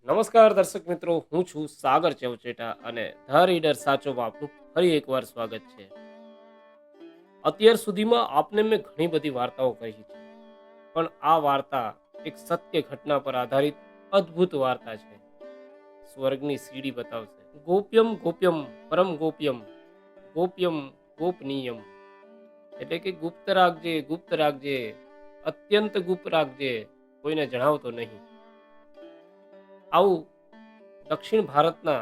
નમસ્કાર દર્શક મિત્રો, હું છું સાગર ચવચેટા અને ધ રીડર સાચોમાં આપનું ફરી એકવાર સ્વાગત છે. અત્યાર સુધીમાં આપને મેં ઘણી બધી વાર્તાઓ કહી છે, પણ આ વાર્તા એક સત્ય ઘટના પર આધારિત અદ્ભુત વાર્તા છે. સ્વર્ગની સીડી બતાવશે. ગોપ્યમ ગોપ્યમ પરમ ગોપ્યમ ગોપ્યમ ગોપનીયમ, એટલે કે ગુપ્ત રાખજે, અત્યંત ગુપ્ત રાખજે, કોઈને જણાવતો નહીં. આવું દક્ષિણ ભારતના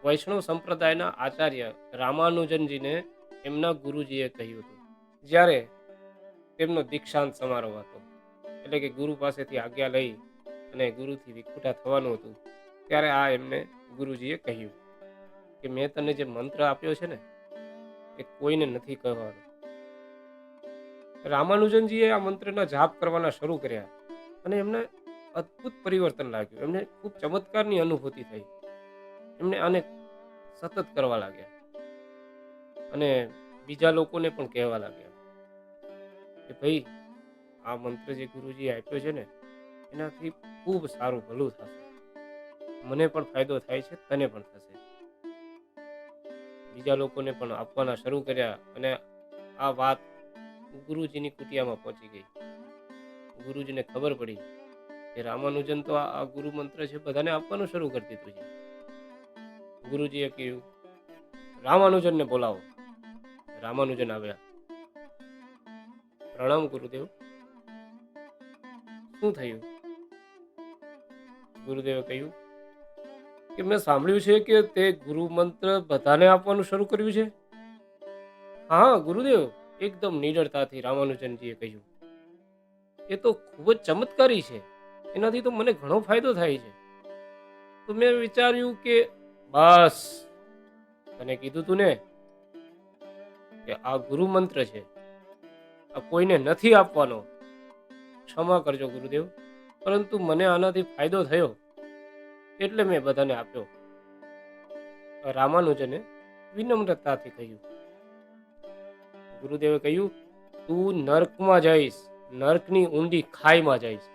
વૈષ્ણવ સંપ્રદાયના આચાર્ય રામાનુજનજીને એમના ગુરુજીએ કહ્યું હતું, જ્યારે તેમનો દીક્ષાંત સમારોહ હતો, એટલે કે ગુરુ પાસેથી આજ્ઞા લઈ અને ગુરુથી વિખૂટા થવાનું હતું. ત્યારે આ એમને ગુરુજીએ કહ્યું કે મેં તને જે મંત્ર આપ્યો છે ને, એ કોઈને નથી કહેવાનો. રામાનુજનજીએ આ મંત્રના જાપ કરવાના શરૂ કર્યા અને એમને અદ્ભુત પરિવર્તન લાગ્યું. એમને ખૂબ ચમત્કારની અનુભૂતિ થઈ. એમને આને સતત કરવા લાગ્યા અને બીજા લોકોને પણ કહેવા લાગ્યા કે ભાઈ, આ મંત્ર જે ગુરુજીએ આપ્યો છે ને, એનાથી ખૂબ સારું ભલું થશે. મને પણ ફાયદો થાય છે, તને પણ થશે. બીજા લોકોને પણ આપવાના શરૂ કર્યા અને આ વાત ગુરુજીની કુટિયામાં પહોંચી ગઈ. ગુરુજીને ખબર પડી કે રામાનુજન તો આ ગુરુ મંત્ર છે બધાને આપવાનું શરૂ કરી દીધું છે. ગુરુજીએ કહ્યું, રામાનુજનને બોલાવો. રામાનુજન આવ્યા. પ્રણામ ગુરુદેવ. શું થયું? ગુરુદેવે કહ્યું કે મેં સાંભળ્યું છે કે તે ગુરુ મંત્ર બધાને આપવાનું શરૂ કર્યું છે. હા ગુરુદેવ, એકદમ નિડરતાથી રામાનુજનજીએ કહ્યું, એ તો ખૂબ જ ચમત્કારી છે. એનાથી તો મને ઘણો ફાયદો થાય છે. તો મેં વિચાર્યું કે બસ, તને કીધું તું ને કે આ ગુરુ મંત્ર છે, આ કોઈને નથી આપવાનો. ક્ષમા કરજો ગુરુદેવ, પરંતુ મને આનાથી ફાયદો થયો એટલે મેં બધાને આપ્યો. રામાનુજને વિનમ્રતાથી કહ્યું. ગુરુદેવે કહ્યું, તું નર્કમાં જઈશ, નર્કની ઊંડી ખાઈમાં જઈશ,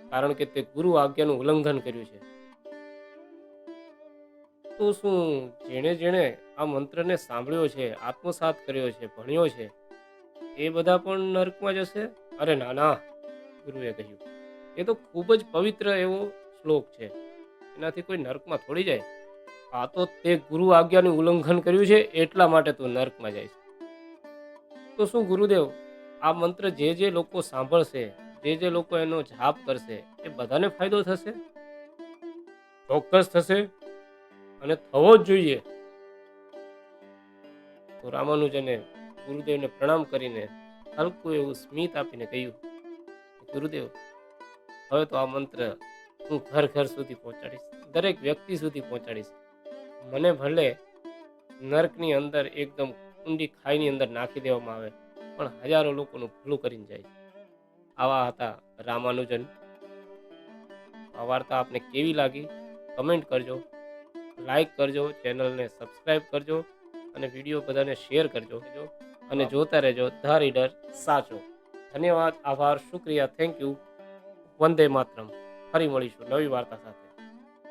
કારણ કે તે ગુરુ આજ્ઞાનું ઉલ્લંઘન કર્યું છે. તો શું જેણે જેણે આ મંત્રને સાંભળ્યો છે, આત્મસાત કર્યો છે, ભણ્યો છે, એ બધા પણ નર્કમાં જશે? અરે ના ના, ગુરુએ કહ્યું, એ તો ખૂબ જ પવિત્ર એવો શ્લોક છે, એનાથી કોઈ નર્કમાં થોડી જાય. આ તો તે ગુરુ આજ્ઞાનું ઉલ્લંઘન કર્યું છે, એટલા માટે તું નર્કમાં જાય. તો શું ગુરુદેવ, આ મંત્ર જે જે લોકો સાંભળશે, જે લોકો એનો જાપ કરશે, એ બધાને ફાયદો થશે? ચોક્કસ થશે, અને થવો જ જોઈએ. તો રામાનુજને ગુરુદેવને પ્રણામ કરીને હલકું એવું સ્મિત આપીને કહ્યું, ગુરુદેવ, હવે તો આ મંત્ર હું ઘર ઘર સુધી પહોંચાડીશ, દરેક વ્યક્તિ સુધી પહોંચાડીશ. મને ભલે નર્કની અંદર એકદમ ઊંડી ખાઈની અંદર નાખી દેવામાં આવે, પણ હજારો લોકોનું ભલું કરીને જાય. આવા હતા રામાનુજન. આ વાર્તા આપને કેવી લાગી કમેન્ટ કરજો, લાઈક કરજો, ચેનલને સબસ્ક્રાઈબ કરજો અને વિડીયો બધાને શેર કરજો અને જોતા રહેજો ધ રીડર સાચો. ધન્યવાદ, આભાર, શુક્રિયા, થેન્ક યુ. વંદે માતરમ. ફરી મળીશું નવી વાર્તા સાથે.